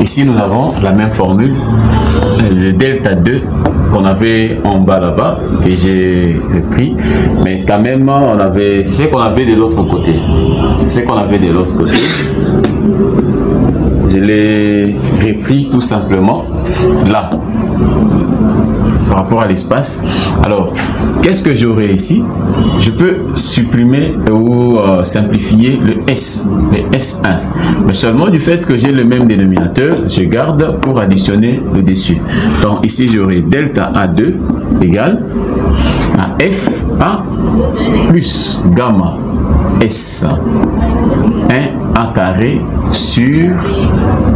Ici, nous avons la même formule, le delta 2 qu'on avait en bas là-bas, que j'ai pris, mais quand même, c'est ce qu'on avait de l'autre côté. C'est ce qu'on avait de l'autre côté. Je l'ai repris tout simplement là, par rapport à l'espace. Alors, qu'est-ce que j'aurai ici? Je peux supprimer ou simplifier le S, le S1. Mais seulement du fait que j'ai le même dénominateur, je garde pour additionner le dessus. Donc ici, j'aurai delta A2 égale à FA plus gamma S1 A carré sur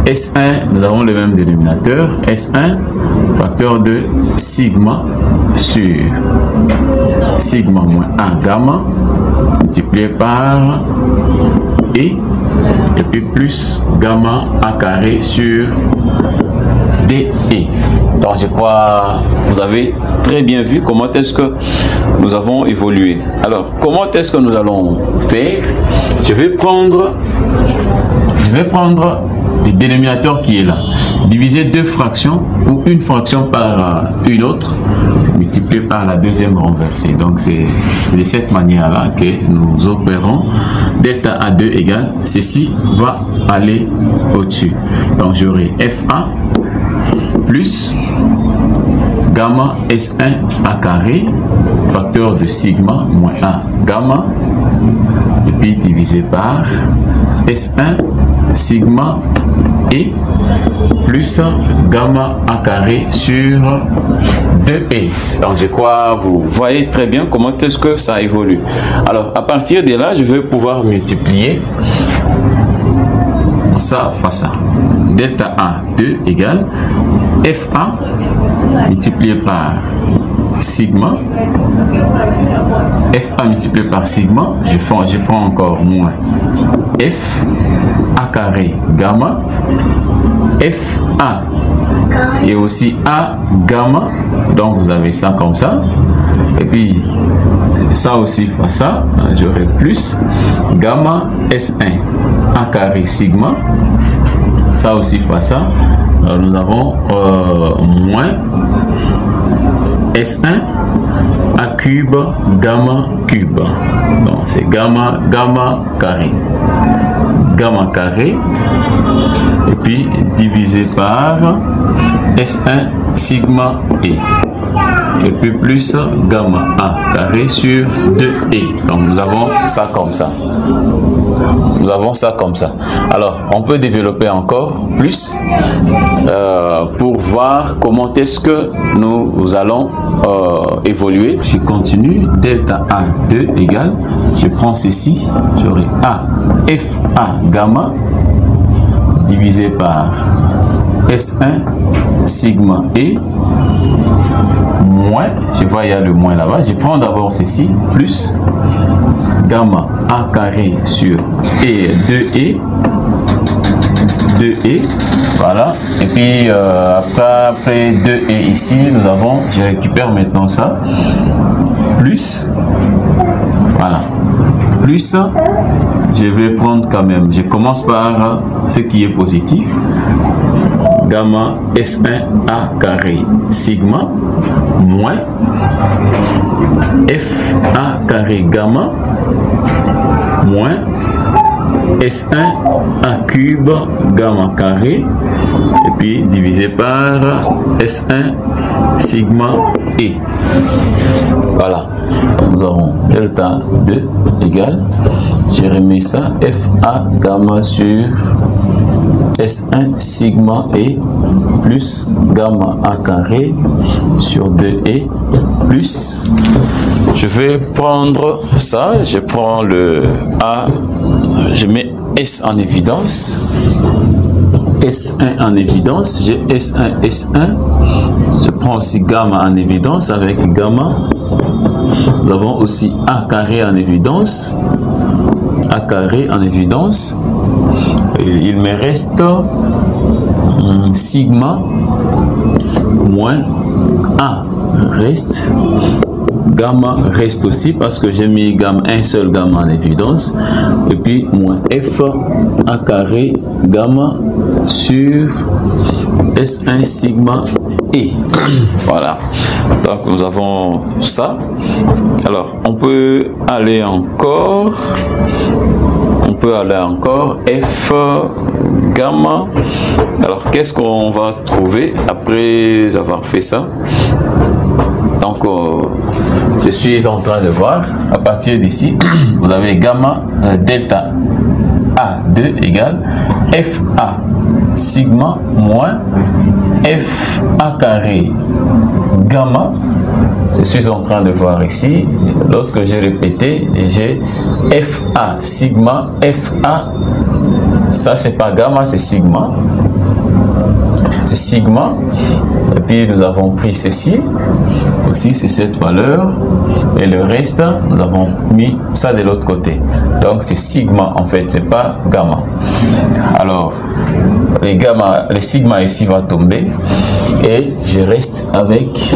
S1, nous avons le même dénominateur, S1 facteur de sigma sur sigma moins 1 gamma multiplié par E et puis plus gamma A carré sur DE. Donc je crois vous avez très bien vu comment est-ce que nous avons évolué. Alors comment est-ce que nous allons faire? Je vais prendre le dénominateur qui est là, diviser deux fractions ou une fraction par une autre, multiplié par la deuxième renversée. Donc c'est de cette manière là que nous opérons. Delta A2 égale, ceci va aller au-dessus. Donc j'aurai FA plus gamma S1 A carré facteur de sigma moins 1 gamma et puis divisé par S1 sigma E plus gamma A carré sur 2E. Donc je crois vous voyez très bien comment est-ce que ça évolue. Alors à partir de là, je vais pouvoir multiplier ça fois ça. Delta A2 égale FA multiplié par sigma, FA multiplié par sigma, je prends encore moins F A carré gamma, FA et aussi A gamma, donc vous avez ça comme ça, et puis ça aussi fois ça, j'aurai plus gamma S1 A carré sigma, ça aussi fois ça. Alors nous avons moins S1 A cube gamma cube. Donc c'est gamma carré et puis divisé par S1 sigma E et puis plus gamma A carré sur 2E. Donc nous avons ça comme ça. Nous avons ça comme ça. Alors, on peut développer encore plus pour voir comment est-ce que nous allons évoluer. Je continue. Delta A2 égale, je prends ceci, j'aurai A FA gamma divisé par S1 sigma E moins, je vois il y a le moins là-bas, je prends d'abord ceci, plus gamma A carré sur E 2E, voilà, et puis après 2E ici, nous avons, je récupère maintenant ça, plus, voilà, plus, je vais prendre quand même, je commence par ce qui est positif, gamma S1 A carré sigma moins FA carré gamma moins S1 A cube gamma carré et puis divisé par S1 sigma E. Voilà, nous avons delta 2 égale, j'ai remis ça, FA gamma sur S1 sigma E plus gamma A carré sur 2E plus, je vais prendre ça, je prends le A, je mets S en évidence, S1 en évidence, j'ai S1, S1, je prends aussi gamma en évidence avec gamma, nous avons aussi A carré en évidence, A carré en évidence, et il me reste sigma moins A reste gamma reste aussi parce que j'ai mis gamma, un seul gamma en évidence. Et puis moins f a carré gamma sur S1 sigma E. Voilà. Donc nous avons ça. Alors on peut aller encore. On peut aller encore f gamma. Alors qu'est-ce qu'on va trouver après avoir fait ça? Donc je suis en train de voir à partir d'ici vous avez gamma delta A2 égale FA sigma moins FA carré gamma. Je suis en train de voir ici, lorsque j'ai répété, j'ai FA sigma FA, ça c'est pas gamma, c'est sigma. C'est sigma. Et puis nous avons pris ceci, aussi c'est cette valeur. Et le reste, nous avons mis ça de l'autre côté. Donc c'est sigma en fait, c'est pas gamma. Alors, les sigma ici va tomber. Et je reste avec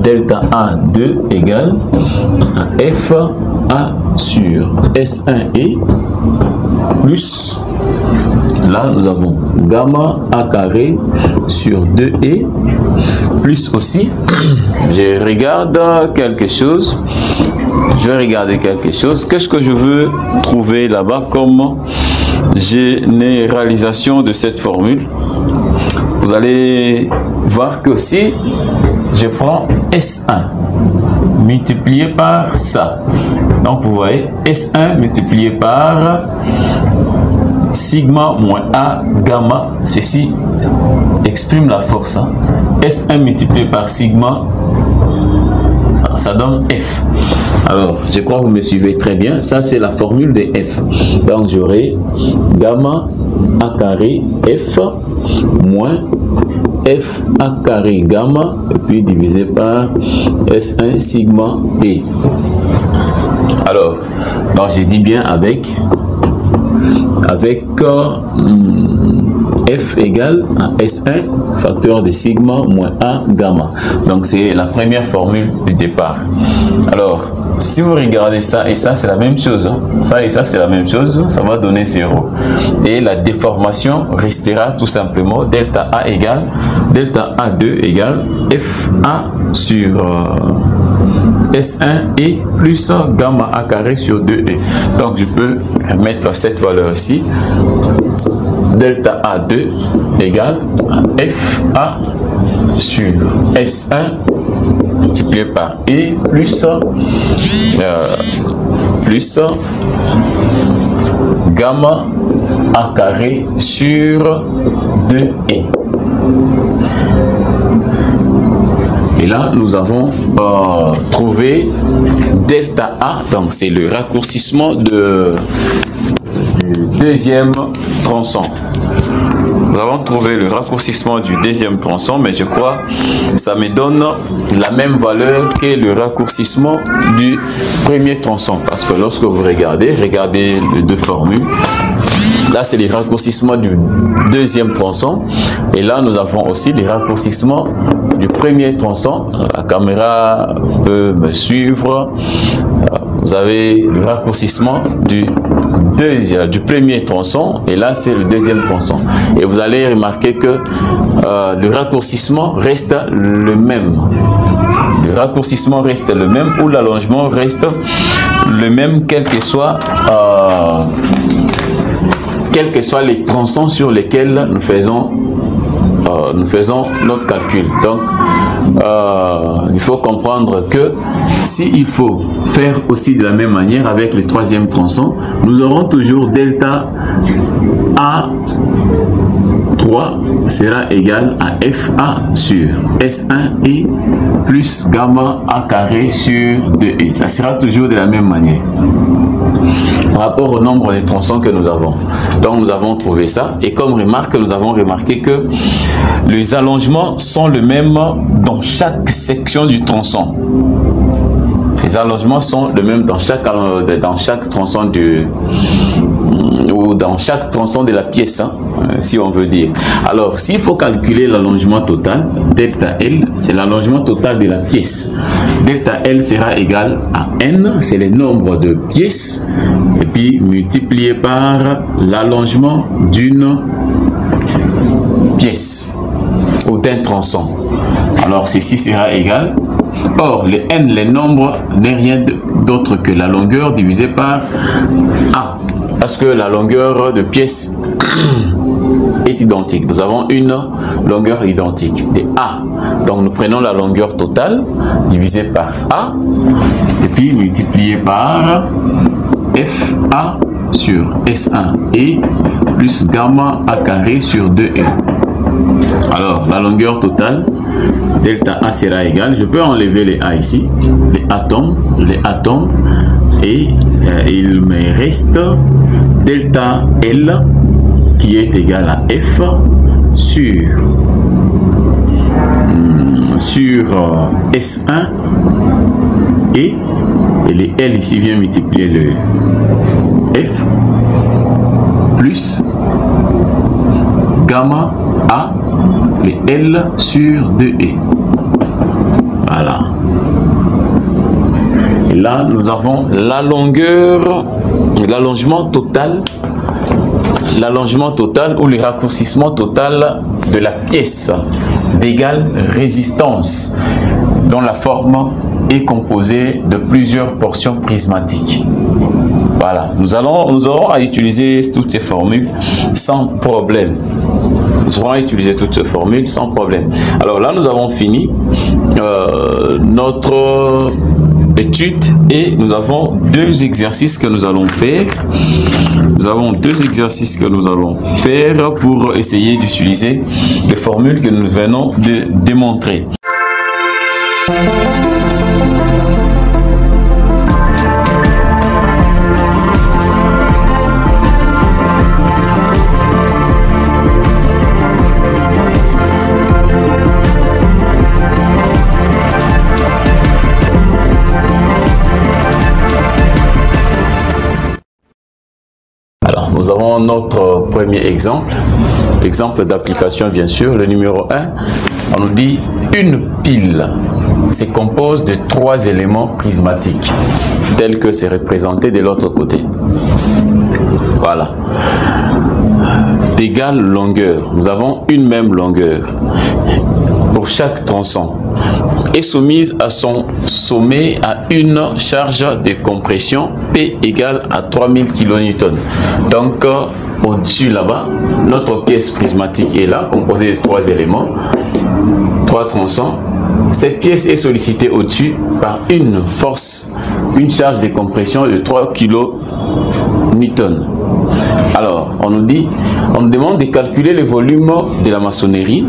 delta A2 égale à FA sur S1E plus, là nous avons gamma A carré sur 2E plus aussi, je regarde quelque chose, je vais regarder quelque chose, qu'est-ce que je veux trouver là-bas comme généralisation de cette formule. Vous allez voir que si je prends S1 multiplié par ça, donc vous voyez S1 multiplié par sigma moins A gamma, ceci exprime la force. S1 multiplié par sigma, ça donne F. Alors, je crois que vous me suivez très bien. Ça, c'est la formule de F. Donc, j'aurai gamma A carré F moins F A carré gamma, et puis divisé par S1 sigma E. Alors, donc j'ai dit bien avec F égale à S1 facteur de sigma moins A gamma. Donc c'est la première formule du départ. Alors si vous regardez ça et ça c'est la même chose, hein. Ça et ça c'est la même chose, ça va donner 0. Et la déformation restera tout simplement delta A égale delta A2 égale FA sur S1 et plus gamma A carré sur 2E. Donc je peux mettre cette valeur ici. Delta A2 égale FA sur S1 multiplié par E plus gamma A carré sur 2E. Et là, nous avons trouvé delta A, donc c'est le raccourcissement du deuxième tronçon. Nous avons trouvé le raccourcissement du deuxième tronçon, mais je crois que ça me donne la même valeur que le raccourcissement du premier tronçon. Parce que lorsque vous regardez les deux formules, là c'est les raccourcissements du deuxième tronçon. Et là nous avons aussi les raccourcissements du premier tronçon. La caméra peut me suivre. Vous avez le raccourcissement du premier tronçon et là c'est le deuxième tronçon. Et vous allez remarquer que le raccourcissement reste le même. Le raccourcissement reste le même ou l'allongement reste le même quel que soit les tronçons sur lesquels nous faisons notre calcul. Donc il faut comprendre que s'il faut faire aussi de la même manière avec le troisième tronçon, nous aurons toujours delta A3 sera égal à FA sur S1 et plus gamma A carré sur 2E. Ça sera toujours de la même manière par rapport au nombre de tronçons que nous avons. Donc nous avons trouvé ça et comme remarque, nous avons remarqué que les allongements sont les mêmes dans chaque section du tronçon. Les allongements sont les mêmes dans chaque tronçon ou dans chaque tronçon de la pièce. Hein. si on veut dire. Alors, s'il faut calculer l'allongement total, delta L, c'est l'allongement total de la pièce. Delta L sera égal à N, c'est le nombre de pièces, et puis multiplié par l'allongement d'une pièce ou d'un tronçon. Alors, ceci sera égal. Or, le N, le nombre, n'est rien d'autre que la longueur divisée par A. Parce que la longueur de pièce est identique. Nous avons une longueur identique de A. Donc, nous prenons la longueur totale divisée par A et puis multiplié par FA sur S1 et plus gamma A carré sur 2E. Alors, la longueur totale, delta A sera égal, je peux enlever les A ici, les atomes, et il me reste delta L qui est égal à F sur S1 et les L ici vient multiplier le F plus gamma A, les L sur 2E. Voilà. Et là, nous avons la longueur, l'allongement total ou le raccourcissement total de la pièce d'égale résistance, dont la forme est composée de plusieurs portions prismatiques. Voilà, nous aurons à utiliser toutes ces formules sans problème. Nous aurons à utiliser toutes ces formules sans problème. Alors là, nous avons fini notre étude et nous avons deux exercices que nous allons faire. Nous avons deux exercices que nous allons faire pour essayer d'utiliser les formules que nous venons de démontrer. Nous avons notre premier exemple d'application bien sûr, le numéro 1. On nous dit une pile se compose de 3 éléments prismatiques, tels que c'est représenté de l'autre côté. Voilà. D'égale longueur, nous avons une même longueur pour chaque tronçon est soumise à son sommet à une charge de compression P égale à 3000 kN. Donc, au-dessus là-bas, notre pièce prismatique est là, composée de 3 éléments, 3 tronçons. Cette pièce est sollicitée au-dessus par une force, une charge de compression de 3 kN. Alors, on nous demande de calculer le volume de la maçonnerie,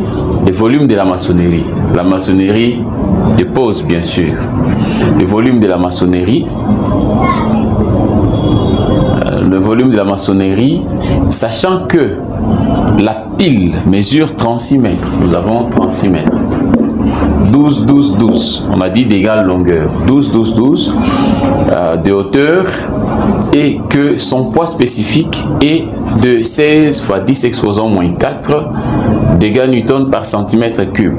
la maçonnerie de pose bien sûr, le volume de la maçonnerie, sachant que la pile mesure 36 mètres, nous avons 36 mètres. 12, 12, 12, on a dit d'égale longueur, 12, 12, 12 de hauteur, et que son poids spécifique est de 16 fois 10 exposant moins 4 dégâts newton par centimètre cube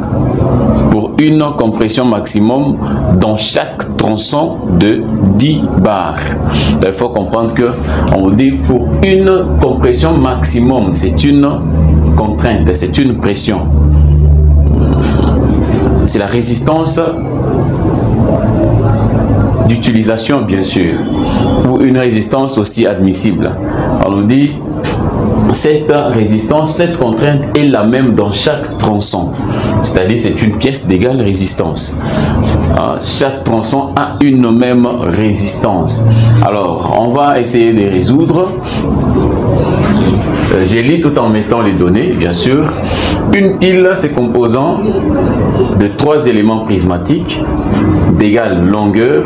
pour une compression maximum dans chaque tronçon de 10 bars. Il faut comprendre que on dit pour une compression maximum, c'est une contrainte, c'est une pression. C'est la résistance d'utilisation bien sûr, ou une résistance aussi admissible. On nous dit cette résistance, cette contrainte est la même dans chaque tronçon, c'est-à-dire c'est une pièce d'égale résistance. Chaque tronçon a une même résistance. Alors on va essayer de résoudre. Je lis tout en mettant les données, bien sûr. Une pile se composant de 3 éléments prismatiques d'égale longueur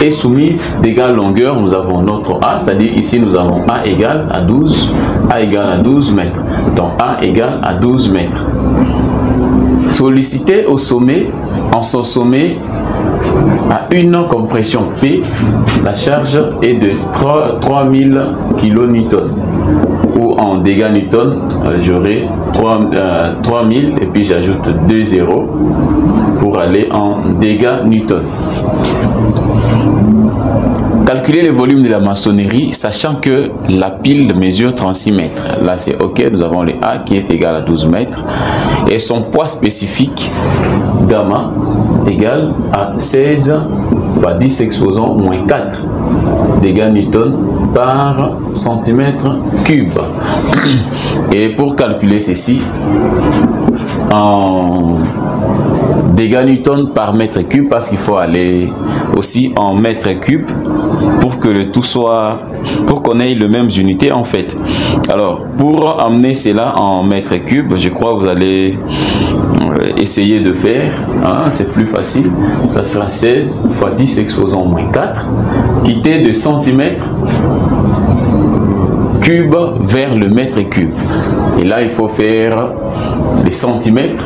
et soumise d'égale longueur. Nous avons notre A, c'est-à-dire ici nous avons A égale à 12 mètres. Donc A égale à 12 mètres. Sollicité au sommet, en son sommet, à une compression P, la charge est de 3000 kN. Ou en dégâts Newton, j'aurai 3000 et puis j'ajoute 2 zéros pour aller en dégâts Newton. Calculer le volume de la maçonnerie, sachant que la pile mesure 36 mètres. Là, c'est OK. Nous avons le A qui est égal à 12 mètres. Et son poids spécifique, gamma, égal à 16 fois 10 exposant moins 4 dégâts Newton par centimètre cube. Et pour calculer ceci, en dégâts Newton par mètre cube, parce qu'il faut aller aussi en mètre cube pour que le tout soit, pour qu'on ait les mêmes unités en fait. Alors pour amener cela en mètre cube, je crois que vous allez essayer de faire, hein, c'est plus facile. Ça sera 16 fois 10 exposant moins 4, quitter de centimètres cube vers le mètre cube. Et là, il faut faire les centimètres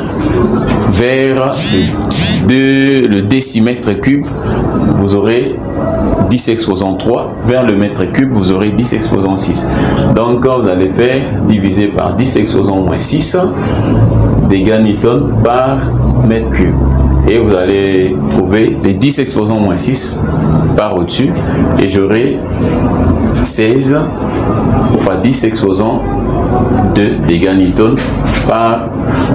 vers le décimètre cube. Vous aurez 10 exposant 3 vers le mètre cube, vous aurez 10 exposant 6. Donc, quand vous allez faire divisé par 10 exposant moins 6 dégâts Newton par mètre cube. Et vous allez trouver les 10 exposant moins 6 par au-dessus. Et j'aurai 16 fois 10 exposant 2 dégâts Newton par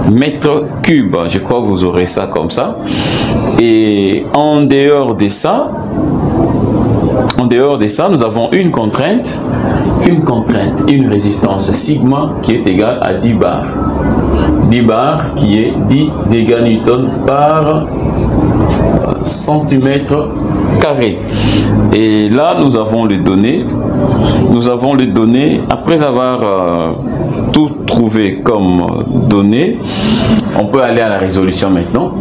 mètre cube. Je crois que vous aurez ça comme ça. Et en dehors de ça, nous avons une contrainte, une résistance sigma qui est égale à 10 bars. 10 bars qui est 10 dégâts Newton par centimètre carré. Et là, nous avons les données. Après avoir tout trouvé comme données, on peut aller à la résolution maintenant.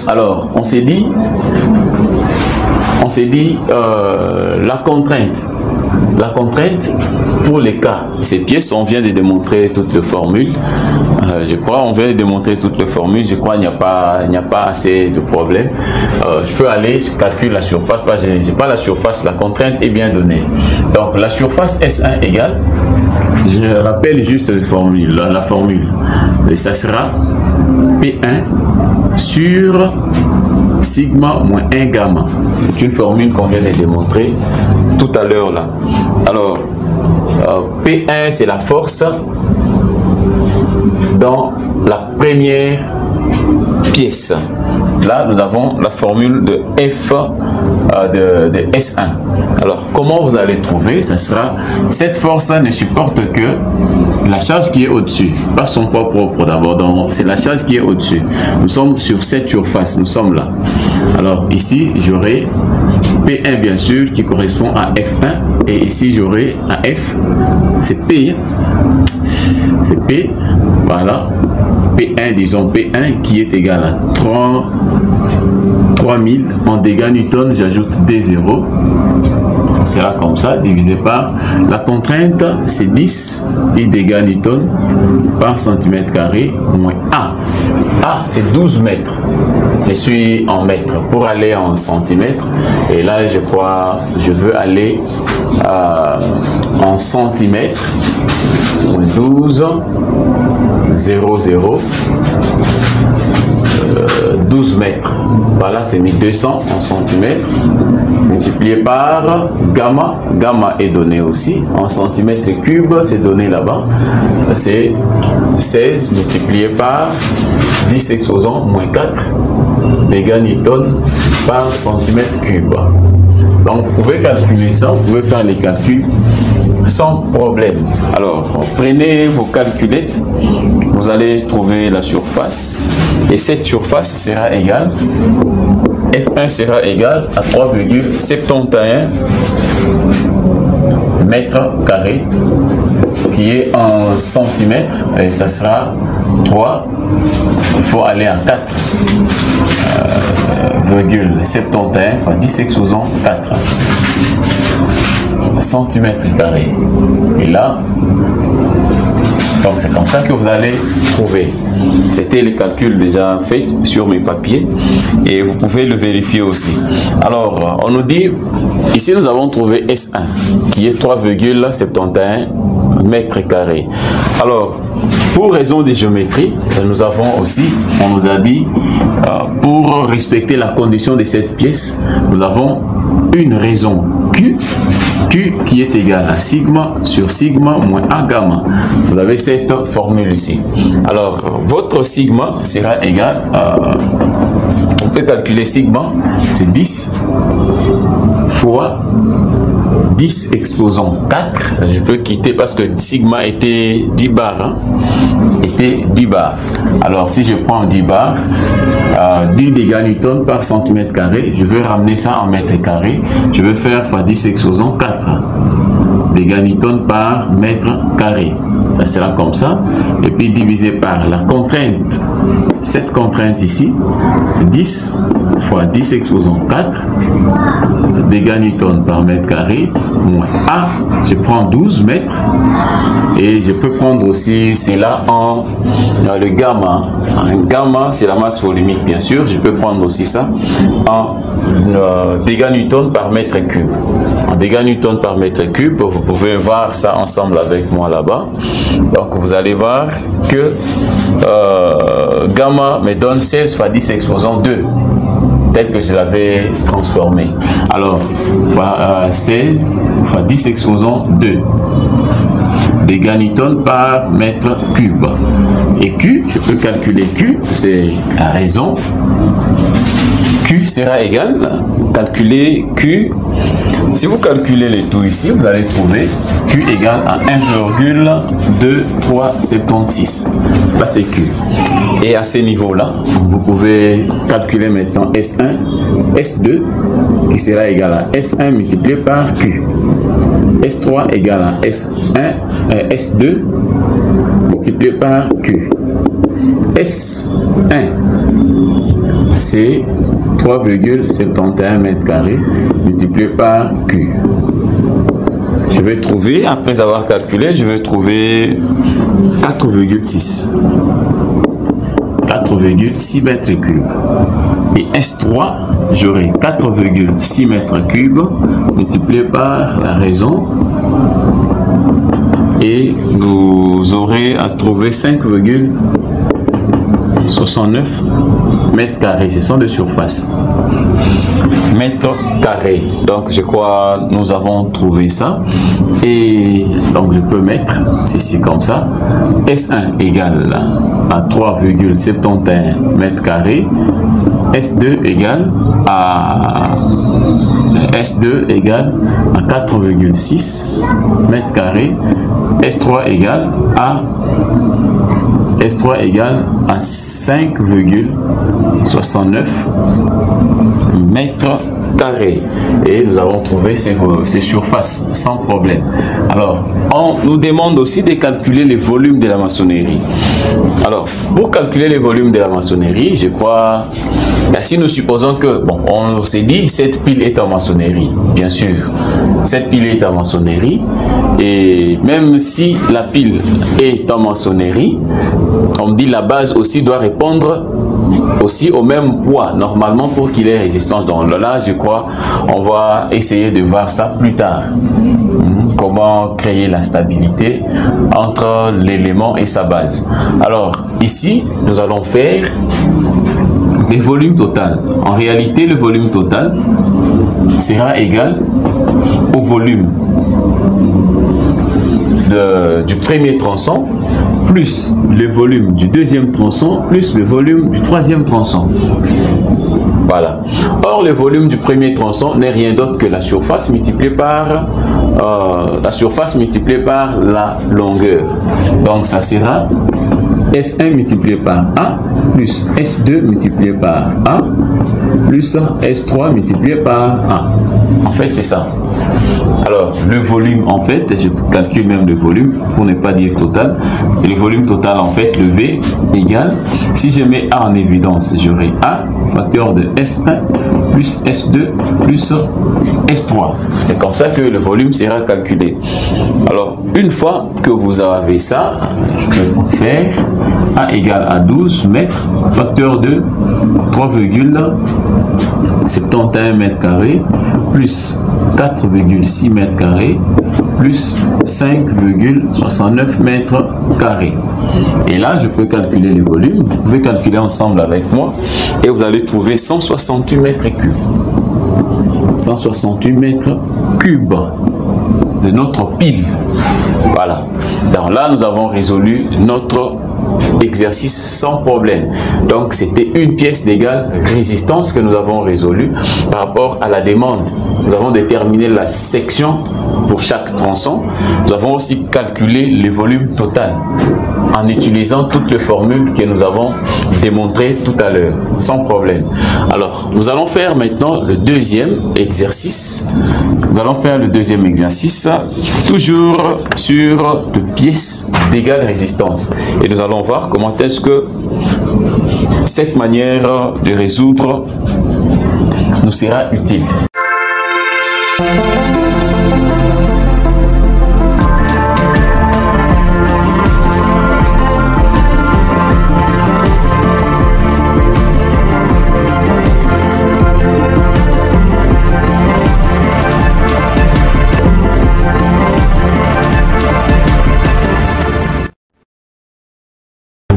Alors, on s'est dit la contrainte pour les cas, ces pièces, on vient de démontrer toutes les formules. Je crois, on vient de démontrer toutes les formules. Je crois qu'il n'y a pas assez de problème. Je peux aller, je calcule la surface, parce que je n'ai pas la surface, la contrainte est bien donnée. Donc la surface S1 égale, je rappelle juste la formule, et ça sera P1 sur sigma moins 1 gamma. C'est une formule qu'on vient de démontrer tout à l'heure là. Alors, P1 c'est la force dans la première pièce. Là, nous avons la formule de F de S1. Alors, comment vous allez trouver? Ça sera, cette force ne supporte que la charge qui est au-dessus, pas son poids propre d'abord. Donc, c'est la charge qui est au-dessus. Nous sommes sur cette surface, nous sommes là. Alors, ici, j'aurai P1 bien sûr qui correspond à F1 et ici j'aurai à F, c'est P, c'est P, voilà, P1, disons P1 qui est égal à 3000 en dégâts Newton, j'ajoute des zéros, c'est là comme ça, divisé par la contrainte, c'est 10 dégâts Newton par centimètre carré moins A. A, c'est 12 mètres. Je suis en mètres pour aller en centimètres. Et là, je crois, je veux aller en centimètres. 12, 0, 0. 12 mètres. Voilà, c'est 1200 en centimètres. Multiplié par gamma. Gamma est donné aussi en centimètres cubes. C'est donné là-bas. C'est 16 multiplié par 10 exposant moins 4 dégâts Newton par centimètre cube. Donc, vous pouvez calculer ça. Vous pouvez faire les calculs sans problème. Alors, prenez vos calculettes, vous allez trouver la surface et cette surface sera égale, S1 sera égal à 3,71 mètres carrés qui est en centimètres et ça sera 3, il faut aller en 4,71 fois 10 exposant 4 centimètres carrés. Et là, donc c'est comme ça que vous allez trouver. C'était le calcul déjà fait sur mes papiers et vous pouvez le vérifier aussi. Alors, on nous dit, ici nous avons trouvé S1 qui est 3,71 mètres carrés. Alors, pour raison de géométrie, nous avons aussi, on nous a dit, pour respecter la condition de cette pièce, nous avons une raison Q qui est égal à sigma sur sigma moins A gamma. Vous avez cette formule ici. Alors, votre sigma sera égal à... On peut calculer sigma, c'est 10 fois 10 exposant 4. Je peux quitter parce que sigma était 10 bars. Hein? Était 10 bars. Alors, si je prends 10 bars, 10 dégâts Newton par centimètre carré, je vais ramener ça en mètre carré. Je vais faire fois 10 exposant 4. Dégâts Newton par mètre carré. Ça sera comme ça. Et puis divisé par la contrainte. Cette contrainte ici, c'est 10 fois 10 exposant 4. Dégâts Newton par mètre carré moins A. Je prends 12 mètres. Et je peux prendre aussi cela en le gamma. Un gamma, c'est la masse volumique, bien sûr. Je peux prendre aussi ça en dégâts Newton par mètre cube. En dégâts Newton par mètre cube, vous pouvez voir ça ensemble avec moi là-bas. Donc, vous allez voir que gamma me donne 16 fois 10 exposant 2. Tel que je l'avais transformé. Alors, 16 fois 10 exposant 2. Dégâts Newton par mètre cube. Et Q, je peux calculer Q, c'est la raison. Q sera égal, calculer Q. Si vous calculez les tout ici, vous allez trouver Q égale à 1,2376. Là, c'est Q. Et à ce niveau-là, vous pouvez calculer maintenant S1, S2, qui sera égal à S1 multiplié par Q. S3 égale à S2 multiplié par Q. S1, c'est 3,71 mètres carrés multiplié par Q. Je vais trouver, après avoir calculé, je vais trouver 4,6. 4,6 mètres cubes. Et S3, j'aurai 4,6 mètres cubes multiplié par la raison. Et vous aurez à trouver 5,69 mètres carrés. Ce sont de surface. Mètres carrés. Donc, je crois nous avons trouvé ça. Et donc, je peux mettre ceci comme ça. S1 égale à 3,71 mètres carrés. S2 égale à 4,6 mètres carrés. S3 égale à 5,69 mètres carrés. Et nous avons trouvé ces surfaces sans problème. Alors, on nous demande aussi de calculer les volumes de la maçonnerie. Alors, pour calculer les volumes de la maçonnerie, je crois, si nous supposons que, bon, on s'est dit, cette pile est en maçonnerie, bien sûr. Cette pile est en maçonnerie. Et même si la pile est en maçonnerie, on me dit la base aussi doit répondre aussi au même poids, normalement, pour qu'il ait résistance. Donc là, je crois, on va essayer de voir ça plus tard. Comment créer la stabilité entre l'élément et sa base. Alors, ici, nous allons faire le volume total. En réalité, le volume total sera égal au volume du premier tronçon plus le volume du deuxième tronçon plus le volume du troisième tronçon. Voilà. Or, le volume du premier tronçon n'est rien d'autre que la surface multipliée par la longueur. Donc, ça sera S1 multiplié par A plus S2 multiplié par A plus S3 multiplié par A. En fait, c'est ça. Alors, le volume, en fait, je calcule même le volume pour ne pas dire total. C'est le volume total, en fait, le V égale, si je mets A en évidence, j'aurai A, facteur de S1 plus S2 plus S3. C'est comme ça que le volume sera calculé. Alors, une fois que vous avez ça, je peux faire A égale à 12 mètres, facteur de 3,71 mètres carrés plus 4,6 mètres carrés plus 5,69 mètres carrés. Et là, je peux calculer les volumes. Vous pouvez calculer ensemble avec moi et vous allez trouver 168 mètres cubes. 168 mètres cubes de notre pile. Voilà. Donc là, nous avons résolu notre exercice sans problème. Donc, c'était une pièce d'égale résistance que nous avons résolue par rapport à la demande. Nous avons déterminé la section pour chaque tronçon. Nous avons aussi calculé le volume total en utilisant toutes les formules que nous avons démontrées tout à l'heure, sans problème. Alors, nous allons faire maintenant le deuxième exercice. Nous allons faire le deuxième exercice, toujours sur de pièces d'égale résistance. Et nous allons voir comment est-ce que cette manière de résoudre nous sera utile.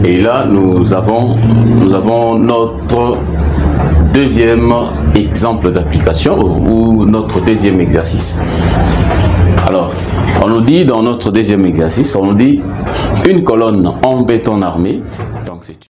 Et là, nous avons notre deuxième exemple d'application ou notre deuxième exercice. Alors, on nous dit dans notre deuxième exercice, on nous dit une colonne en béton armé. Donc, c'est